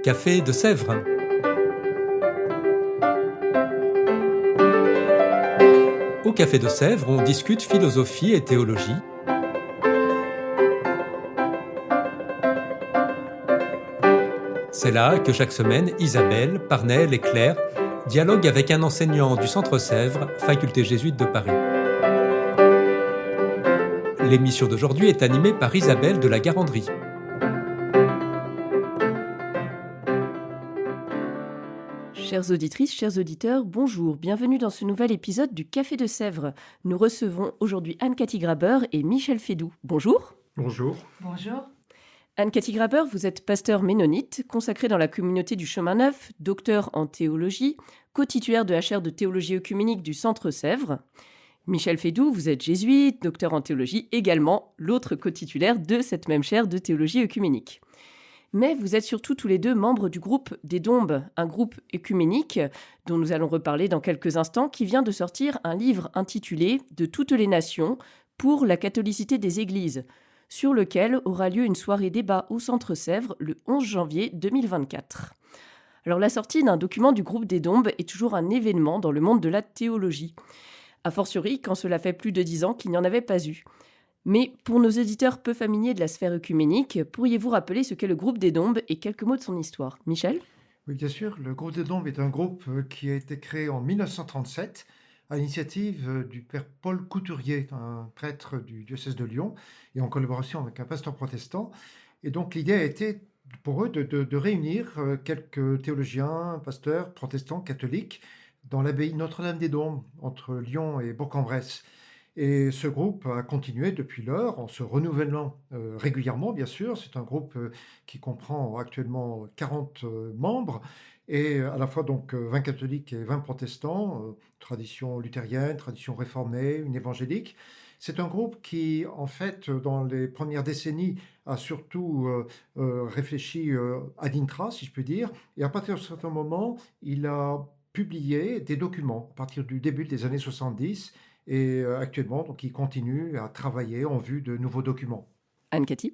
Café de Sèvres. Au Café de Sèvres, on discute philosophie et théologie. C'est là que chaque semaine, Isabelle, Parnell et Claire dialoguent avec un enseignant du Centre Sèvres, faculté jésuite de Paris. L'émission d'aujourd'hui est animée par Isabelle de la Garandrie. Chères auditrices, chers auditeurs, bonjour, bienvenue dans ce nouvel épisode du Café de Sèvres. Nous recevons aujourd'hui Anne-Cathy Graber et Michel Fédoux. Bonjour. Bonjour. Bonjour. Anne-Cathy Graber, vous êtes pasteur ménonite, consacré dans la communauté du Chemin Neuf, docteur en théologie, co-titulaire de la chaire de théologie œcuménique du Centre Sèvres. Michel Fédoux, vous êtes jésuite, docteur en théologie, également l'autre co-titulaire de cette même chaire de théologie œcuménique. Mais vous êtes surtout tous les deux membres du groupe des Dombes, un groupe œcuménique dont nous allons reparler dans quelques instants, qui vient de sortir un livre intitulé « De toutes les nations pour la catholicité des églises », sur lequel aura lieu une soirée débat au Centre Sèvres le 11 janvier 2024. Alors la sortie d'un document du groupe des Dombes est toujours un événement dans le monde de la théologie, a fortiori quand cela fait plus de 10 ans qu'il n'y en avait pas eu. Mais pour nos auditeurs peu familiers de la sphère œcuménique, pourriez-vous rappeler ce qu'est le groupe des Dombes et quelques mots de son histoire ? Michel ? Oui, bien sûr. Le groupe des Dombes est un groupe qui a été créé en 1937 à l'initiative du père Paul Couturier, un prêtre du diocèse de Lyon, et en collaboration avec un pasteur protestant. Et donc l'idée a été pour eux de réunir quelques théologiens, pasteurs, protestants, catholiques, dans l'abbaye Notre-Dame-des-Dombes, entre Lyon et Bourg-en-Bresse. Et ce groupe a continué depuis lors, en se renouvelant régulièrement, bien sûr. C'est un groupe qui comprend actuellement 40 membres, et à la fois donc 20 catholiques et 20 protestants, tradition luthérienne, tradition réformée, une évangélique. C'est un groupe qui, en fait, dans les premières décennies, a surtout réfléchi ad intra, si je puis dire, et à partir d'un certain moment, il a publié des documents, à partir du début des années 70, et actuellement, donc, il continue à travailler en vue de nouveaux documents. Anne-Cathy ?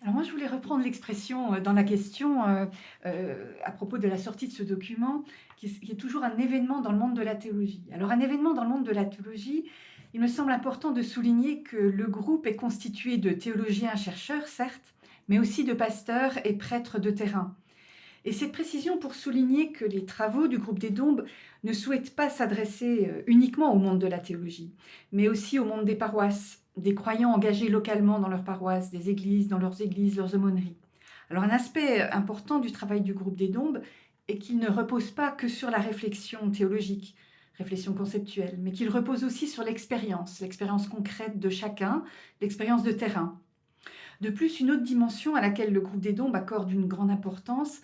Alors moi, je voulais reprendre l'expression dans la question à propos de la sortie de ce document, qui est toujours un événement dans le monde de la théologie. Alors un événement dans le monde de la théologie, il me semble important de souligner que le groupe est constitué de théologiens-chercheurs, certes, mais aussi de pasteurs et prêtres de terrain. Et cette précision pour souligner que les travaux du groupe des Dombes ne souhaitent pas s'adresser uniquement au monde de la théologie, mais aussi au monde des paroisses, des croyants engagés localement dans leurs paroisses, des églises, dans leurs églises, leurs aumôneries. Alors un aspect important du travail du groupe des Dombes est qu'il ne repose pas que sur la réflexion théologique, réflexion conceptuelle, mais qu'il repose aussi sur l'expérience concrète de chacun, l'expérience de terrain. De plus, une autre dimension à laquelle le groupe des Dombes accorde une grande importance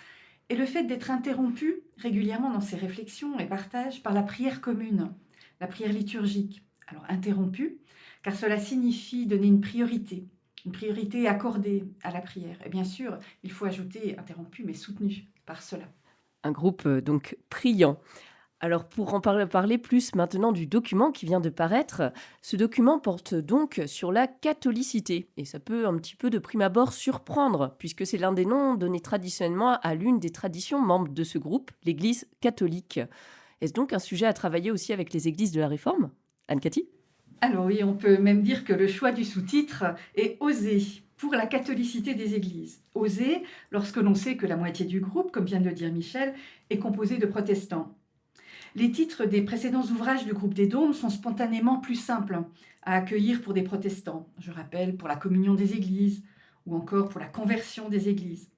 est le fait d'être interrompu régulièrement dans ses réflexions et partages par la prière commune, la prière liturgique. Alors interrompu, car cela signifie donner une priorité accordée à la prière. Et bien sûr, il faut ajouter interrompu, mais soutenu par cela. Un groupe donc priant. Alors pour en parler plus maintenant du document qui vient de paraître, ce document porte donc sur la catholicité. Et ça peut un petit peu de prime abord surprendre, puisque c'est l'un des noms donnés traditionnellement à l'une des traditions membres de ce groupe, l'Église catholique. Est-ce donc un sujet à travailler aussi avec les églises de la Réforme ? Anne-Cathy ? Alors oui, on peut même dire que le choix du sous-titre est « Oser » pour la catholicité des églises. Oser lorsque l'on sait que la moitié du groupe, comme vient de le dire Michel, est composée de protestants. Les titres des précédents ouvrages du groupe des Dombes sont spontanément plus simples à accueillir pour des protestants. Je rappelle, pour la communion des églises ou encore pour la conversion des églises.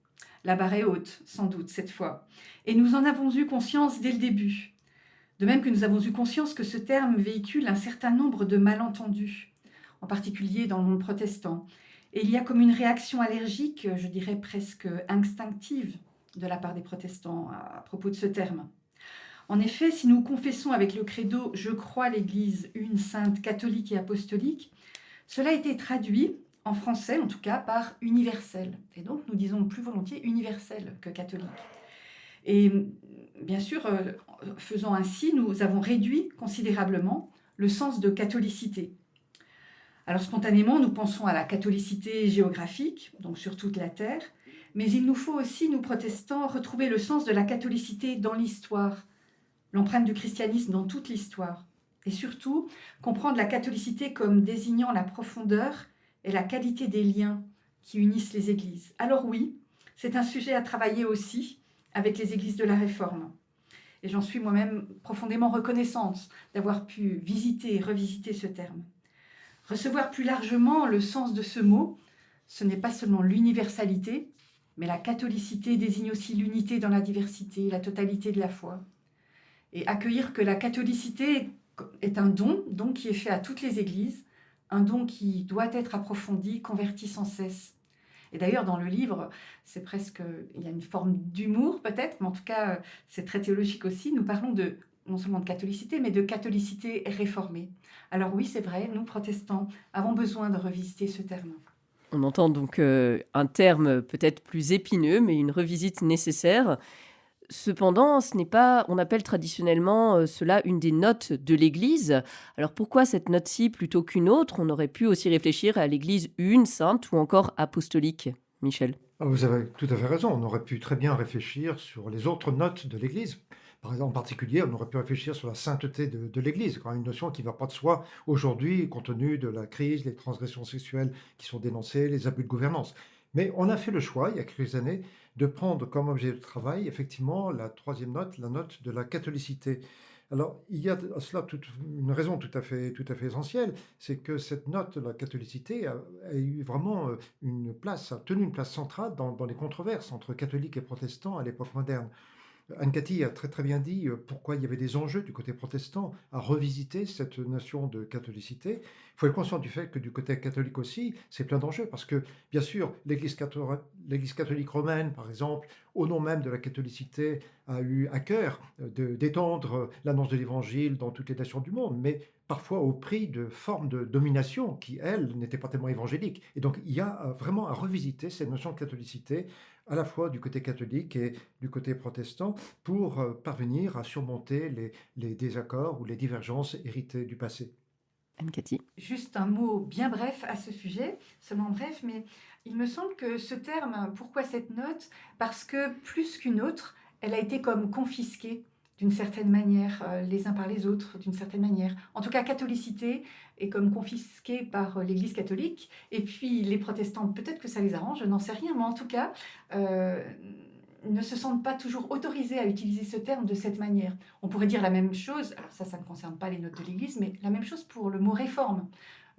La barre est haute, sans doute, cette fois. Et nous en avons eu conscience dès le début. De même que nous avons eu conscience que ce terme véhicule un certain nombre de malentendus, en particulier dans le monde protestant. Et il y a comme une réaction allergique, je dirais presque instinctive, de la part des protestants à propos de ce terme. En effet, si nous confessons avec le credo « Je crois l'Église une, sainte, catholique et apostolique », cela a été traduit, en français en tout cas, par « universel ». Et donc nous disons plus volontiers « universel » que « catholique ». Et bien sûr, faisant ainsi, nous avons réduit considérablement le sens de catholicité. Alors spontanément, nous pensons à la catholicité géographique, donc sur toute la terre, Mais il nous faut aussi, nous protestants, retrouver le sens de la catholicité dans l'histoire, l'empreinte du christianisme dans toute l'histoire. Et surtout, comprendre la catholicité comme désignant la profondeur et la qualité des liens qui unissent les églises. Alors oui, c'est un sujet à travailler aussi avec les églises de la Réforme. Et j'en suis moi-même profondément reconnaissante d'avoir pu visiter et revisiter ce terme. Recevoir plus largement le sens de ce mot, ce n'est pas seulement l'universalité, mais la catholicité désigne aussi l'unité dans la diversité, la totalité de la foi. Et accueillir que la catholicité est un don qui est fait à toutes les églises, un don qui doit être approfondi, converti sans cesse. Et d'ailleurs, dans le livre, il y a une forme d'humour peut-être, mais en tout cas, c'est très théologique aussi. Nous parlons non seulement de catholicité, mais de catholicité réformée. Alors oui, c'est vrai, nous, protestants, avons besoin de revisiter ce terme. On entend donc un terme peut-être plus épineux, mais une revisite nécessaire. Cependant, on appelle traditionnellement cela une des notes de l'Église. Alors pourquoi cette note-ci plutôt qu'une autre? On aurait pu aussi réfléchir à l'Église une, sainte ou encore apostolique. Michel. Vous avez tout à fait raison. On aurait pu très bien réfléchir sur les autres notes de l'Église. Par exemple, en particulier, on aurait pu réfléchir sur la sainteté de l'Église, quand même une notion qui ne va pas de soi aujourd'hui, compte tenu de la crise, les transgressions sexuelles qui sont dénoncées, les abus de gouvernance. Mais on a fait le choix, il y a quelques années, de prendre comme objet de travail, effectivement, la troisième note, la note de la catholicité. Alors, il y a à cela une raison tout à fait essentielle, c'est que cette note de la catholicité a eu vraiment a tenu une place centrale dans les controverses entre catholiques et protestants à l'époque moderne. Anne-Cathy a très très bien dit pourquoi il y avait des enjeux du côté protestant à revisiter cette notion de catholicité. Il faut être conscient du fait que du côté catholique aussi, c'est plein d'enjeux parce que, bien sûr, l'Église catholique romaine, par exemple, au nom même de la catholicité, a eu à cœur d'étendre l'annonce de l'Évangile dans toutes les nations du monde, mais parfois au prix de formes de domination qui, elles, n'étaient pas tellement évangéliques. Et donc, il y a vraiment à revisiter cette notion de catholicité à la fois du côté catholique et du côté protestant, pour parvenir à surmonter les désaccords ou les divergences héritées du passé. Anne-Cathy. Juste un mot bien bref à ce sujet, seulement bref, mais il me semble que ce terme, pourquoi cette note? Parce que plus qu'une autre, elle a été comme confisquée d'une certaine manière, les uns par les autres, d'une certaine manière. En tout cas, catholicité est comme confisquée par l'Église catholique, et puis les protestants, peut-être que ça les arrange, je n'en sais rien, mais en tout cas, ne se sentent pas toujours autorisés à utiliser ce terme de cette manière. On pourrait dire la même chose, alors ça ne concerne pas les notes de l'Église, mais la même chose pour le mot réforme.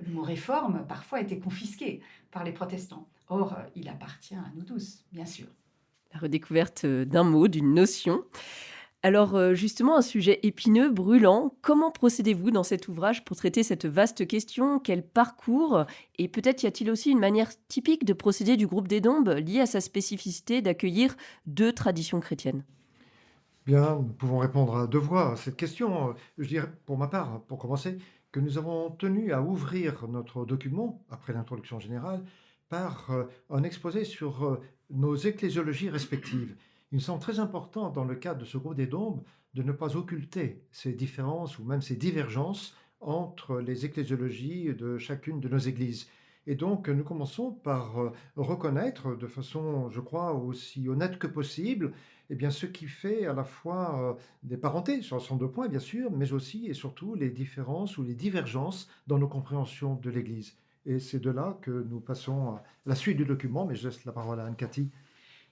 Le mot réforme, parfois, a été confisqué par les protestants. Or, il appartient à nous tous, bien sûr. La redécouverte d'un mot, d'une notion. Alors justement, un sujet épineux, brûlant. Comment procédez-vous dans cet ouvrage pour traiter cette vaste question? Quel parcours? Et peut-être y a-t-il aussi une manière typique de procéder du groupe des Dombes liée à sa spécificité d'accueillir deux traditions chrétiennes? Bien, nous pouvons répondre à deux voix à cette question. Je dirais, pour ma part, pour commencer, que nous avons tenu à ouvrir notre document, après l'introduction générale, par un exposé sur nos ecclésiologies respectives. Il me semble très important, dans le cadre de ce groupe des Dombes, de ne pas occulter ces différences ou même ces divergences entre les ecclésiologies de chacune de nos églises. Et donc, nous commençons par reconnaître de façon, je crois, aussi honnête que possible, eh bien, ce qui fait à la fois des parentés sur l'ensemble de points, bien sûr, mais aussi et surtout les différences ou les divergences dans nos compréhensions de l'Église. Et c'est de là que nous passons à la suite du document, mais je laisse la parole à Anne-Cathy.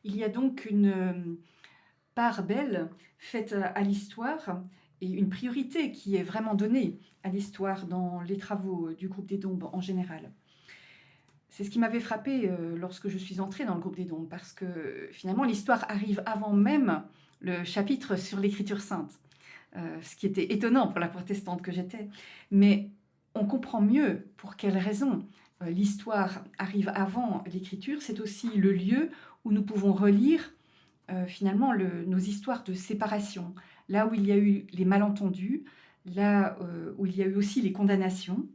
Il y a donc une part belle faite à l'histoire et une priorité qui est vraiment donnée à l'histoire dans les travaux du groupe des Dombes en général. C'est ce qui m'avait frappé lorsque je suis entrée dans le groupe des Dombes, parce que finalement l'histoire arrive avant même le chapitre sur l'écriture sainte, ce qui était étonnant pour la protestante que j'étais. Mais on comprend mieux pour quelles raisons l'histoire arrive avant l'écriture. C'est aussi le lieu où nous pouvons relire finalement nos histoires de séparation, là où il y a eu les malentendus, là où il y a eu aussi les condamnations.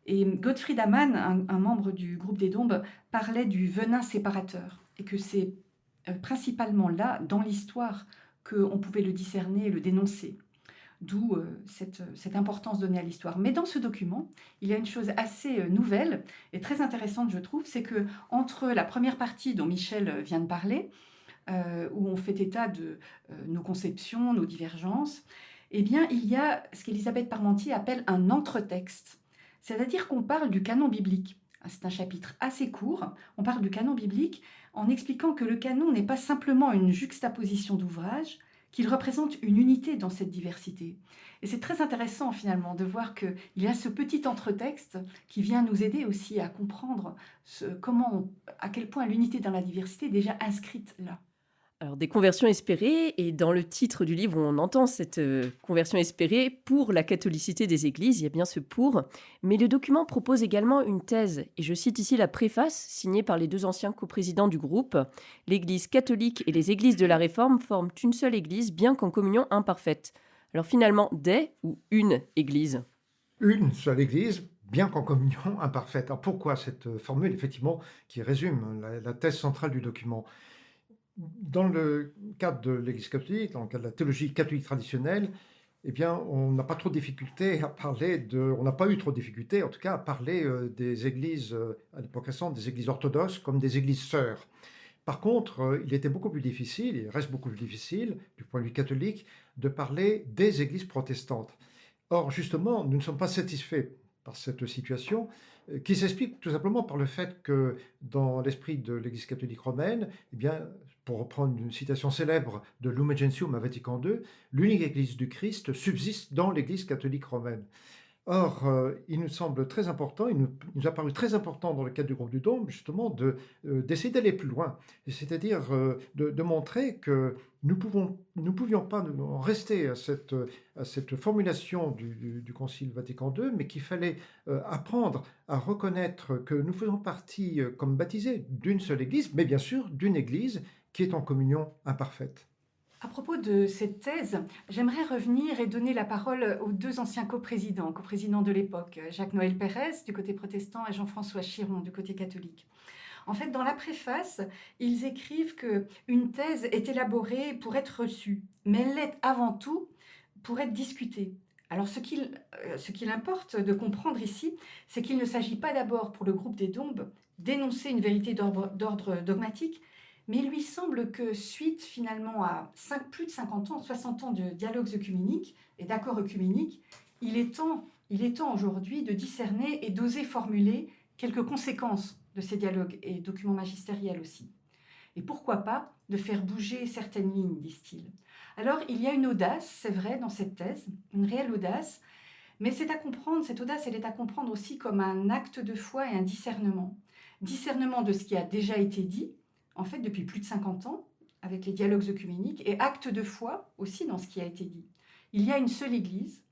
Et Gottfried Amann, un membre du groupe des Dombes, parlait du venin séparateur, et que c'est principalement là, dans l'histoire, qu'on pouvait le discerner et le dénoncer. d'où cette importance donnée à l'histoire. Mais dans ce document, il y a une chose assez nouvelle et très intéressante, je trouve, c'est que entre la première partie dont Michel vient de parler, où on fait état de nos conceptions, nos divergences, eh bien, il y a ce qu'Elisabeth Parmentier appelle un entre-texte. C'est-à-dire qu'on parle du canon biblique. C'est un chapitre assez court. On parle du canon biblique en expliquant que le canon n'est pas simplement une juxtaposition d'ouvrages, qu'il représente une unité dans cette diversité. Et c'est très intéressant finalement de voir qu'il y a ce petit entre-texte qui vient nous aider aussi à comprendre à quel point l'unité dans la diversité est déjà inscrite là. Alors, des conversions espérées, et dans le titre du livre, on entend cette conversion espérée pour la catholicité des églises, il y a bien ce pour, mais le document propose également une thèse, et je cite ici la préface signée par les 2 anciens coprésidents du groupe. L'Église catholique et les églises de la Réforme forment une seule Église, bien qu'en communion imparfaite. Alors finalement, des ou une Église? Une seule Église, bien qu'en communion imparfaite. Alors pourquoi cette formule, effectivement, qui résume la thèse centrale du document? Dans le cadre de l'Église catholique, dans le cadre de la théologie catholique traditionnelle, eh bien, on n'a pas trop de difficultés à parler on n'a pas eu trop de difficultés, en tout cas, à parler des églises, à l'époque récente, des églises orthodoxes comme des églises sœurs. Par contre, il était beaucoup plus difficile, il reste beaucoup plus difficile, du point de vue catholique, de parler des églises protestantes. Or, justement, nous ne sommes pas satisfaits par cette situation, qui s'explique tout simplement par le fait que, dans l'esprit de l'Église catholique romaine, eh bien, pour reprendre une citation célèbre de Lumen Gentium à Vatican II, l'unique Église du Christ subsiste dans l'Église catholique romaine. Or, il nous semble très important, il nous a paru très important dans le cadre du groupe du Dôme, justement, d'essayer d'aller plus loin. C'est-à-dire de montrer que nous ne pouvions pas en rester à cette formulation du Concile Vatican II, mais qu'il fallait apprendre à reconnaître que nous faisons partie, comme baptisés, d'une seule Église, mais bien sûr d'une Église qui est en communion imparfaite. À propos de cette thèse, j'aimerais revenir et donner la parole aux 2 anciens coprésidents de l'époque, Jacques-Noël Pérez du côté protestant et Jean-François Chiron du côté catholique. En fait, dans la préface, ils écrivent qu'une thèse est élaborée pour être reçue, mais elle l'est avant tout pour être discutée. Alors, ce qu'il importe de comprendre ici, c'est qu'il ne s'agit pas d'abord pour le groupe des Dombes d'énoncer une vérité d'ordre dogmatique, mais il lui semble que suite finalement à plus de 50 ans, 60 ans de dialogues œcuméniques et d'accords œcuméniques, il est temps aujourd'hui de discerner et d'oser formuler quelques conséquences de ces dialogues et documents magistériels aussi. Et pourquoi pas de faire bouger certaines lignes, disent-ils. Alors il y a une audace, c'est vrai, dans cette thèse, une réelle audace, mais c'est à comprendre, cette audace, elle est à comprendre aussi comme un acte de foi et un discernement. Discernement de ce qui a déjà été dit, en fait, depuis plus de 50 ans, avec les dialogues œcuméniques, et acte de foi aussi dans ce qui a été dit. Il y a une seule Église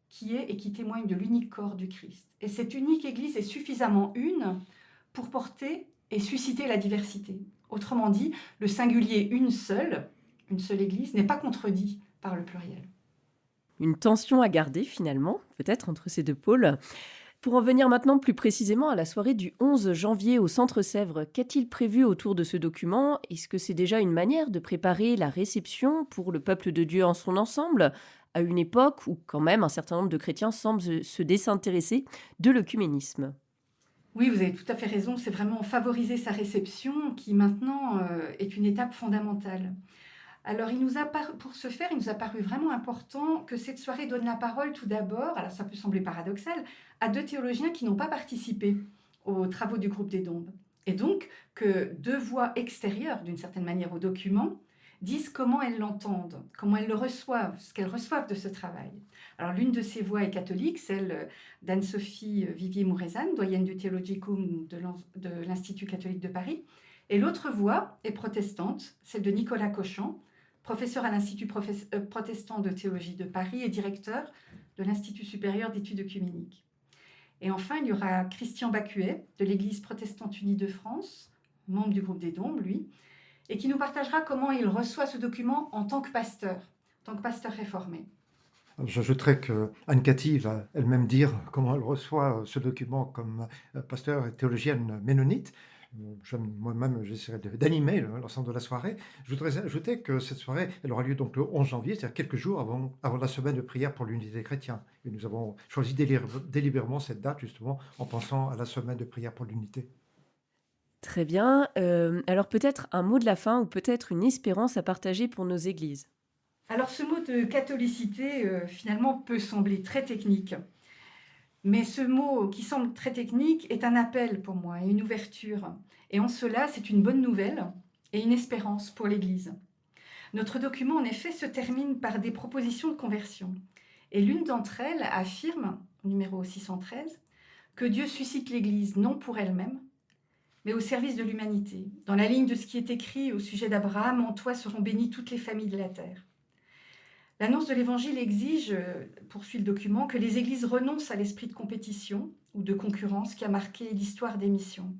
qui est et qui témoigne de l'unique corps du Christ. Et cette unique Église est suffisamment une pour porter et susciter la diversité. Autrement dit, le singulier une seule Église, n'est pas contredit par le pluriel. Une tension à garder finalement, peut-être, entre ces 2 pôles. Pour en venir maintenant plus précisément à la soirée du 11 janvier au Centre Sèvres, qu'a-t-il prévu autour de ce document? Est-ce que c'est déjà une manière de préparer la réception pour le peuple de Dieu en son ensemble, à une époque où quand même un certain nombre de chrétiens semblent se désintéresser de l'œcuménisme? Oui, vous avez tout à fait raison, c'est vraiment favoriser sa réception qui maintenant est une étape fondamentale. Alors, pour ce faire, il nous a paru vraiment important que cette soirée donne la parole tout d'abord, alors ça peut sembler paradoxal, à 2 théologiens qui n'ont pas participé aux travaux du groupe des Dombes. Et donc, que 2 voix extérieures, d'une certaine manière, au document, disent comment elles l'entendent, comment elles le reçoivent, ce qu'elles reçoivent de ce travail. Alors, l'une de ces voix est catholique, celle d'Anne-Sophie Vivier-Mourezane, doyenne du Theologicum de l'Institut catholique de Paris, et l'autre voix est protestante, celle de Nicolas Cauchamp, professeur à l'Institut protestant de théologie de Paris et directeur de l'Institut supérieur d'études œcuméniques. Et enfin, il y aura Christian Bacuet, de l'Église protestante unie de France, membre du groupe des Dombes, lui, et qui nous partagera comment il reçoit ce document en tant que pasteur réformé. J'ajouterais qu'Anne-Cathy va elle-même dire comment elle reçoit ce document comme pasteur et théologienne ménonite. Moi-même, j'essaierai d'animer l'ensemble de la soirée. Je voudrais ajouter que cette soirée, elle aura lieu donc le 11 janvier, c'est-à-dire quelques jours avant la semaine de prière pour l'unité des chrétiens. Et nous avons choisi délibérément cette date, justement, en pensant à la semaine de prière pour l'unité. Très bien. Alors peut-être un mot de la fin ou peut-être une espérance à partager pour nos églises. Alors ce mot de catholicité, finalement, peut sembler très technique. Mais ce mot qui semble très technique est un appel pour moi et une ouverture. Et en cela, c'est une bonne nouvelle et une espérance pour l'Église. Notre document, en effet, se termine par des propositions de conversion. Et l'une d'entre elles affirme, au numéro 613, que Dieu suscite l'Église non pour elle-même, mais au service de l'humanité, dans la ligne de ce qui est écrit au sujet d'Abraham, « En toi seront bénies toutes les familles de la terre ». L'annonce de l'Évangile exige, poursuit le document, que les églises renoncent à l'esprit de compétition ou de concurrence qui a marqué l'histoire des missions.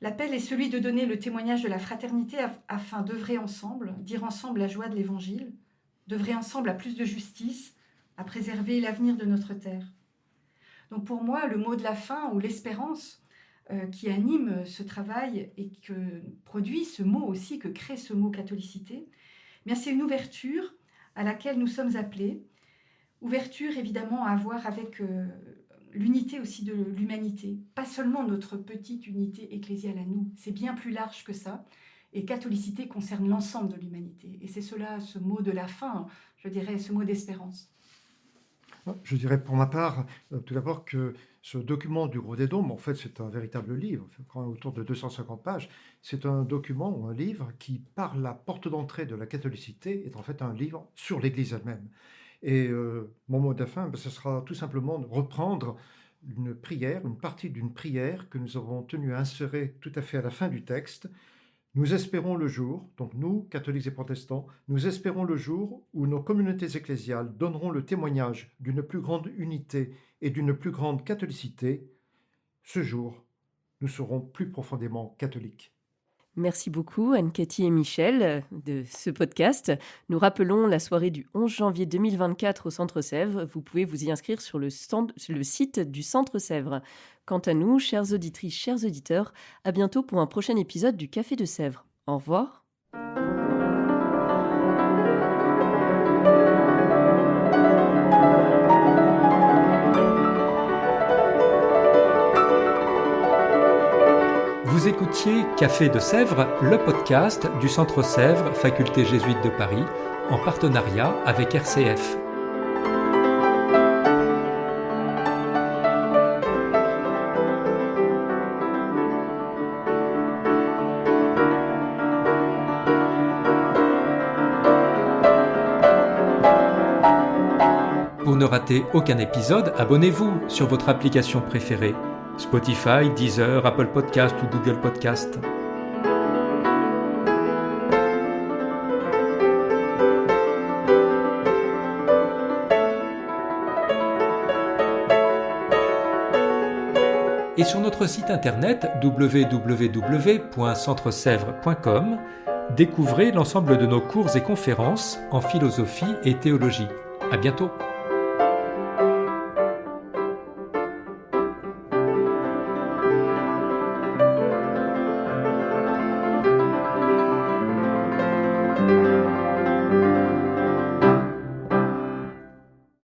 L'appel est celui de donner le témoignage de la fraternité afin d'œuvrer ensemble, dire ensemble la joie de l'Évangile, d'œuvrer ensemble à plus de justice, à préserver l'avenir de notre terre. Donc pour moi, le mot de la fin ou l'espérance qui anime ce travail et que produit ce mot aussi, que crée ce mot catholicité, bien c'est une ouverture à laquelle nous sommes appelés. Ouverture évidemment à voir avec l'unité aussi de l'humanité, pas seulement notre petite unité ecclésiale à nous, c'est bien plus large que ça. Et catholicité concerne l'ensemble de l'humanité. Et c'est cela, ce mot de la fin, je dirais, ce mot d'espérance. Je dirais pour ma part, tout d'abord que ce document du Gros des Dômes, en fait, c'est un véritable livre, quand même autour de 250 pages. C'est un document ou un livre qui, par la porte d'entrée de la catholicité, est en fait un livre sur l'Église elle-même. Et mon mot de la fin, ce sera tout simplement de reprendre une prière, une partie d'une prière que nous avons tenu à insérer tout à fait à la fin du texte. Nous espérons le jour, donc nous, catholiques et protestants, nous espérons le jour où nos communautés ecclésiales donneront le témoignage d'une plus grande unité et d'une plus grande catholicité. Ce jour, nous serons plus profondément catholiques. Merci beaucoup Anne-Cathy et Michel de ce podcast. Nous rappelons la soirée du 11 janvier 2024 au Centre Sèvres. Vous pouvez vous y inscrire sur le site du Centre Sèvres. Quant à nous, chères auditrices, chers auditeurs, à bientôt pour un prochain épisode du Café de Sèvres. Au revoir. Vous écoutiez Café de Sèvres, le podcast du Centre Sèvres, Faculté jésuite de Paris, en partenariat avec RCF. Pour ne rater aucun épisode, abonnez-vous sur votre application préférée. Spotify, Deezer, Apple Podcast ou Google Podcast. Et sur notre site internet www.centresèvres.com, découvrez l'ensemble de nos cours et conférences en philosophie et théologie. À bientôt.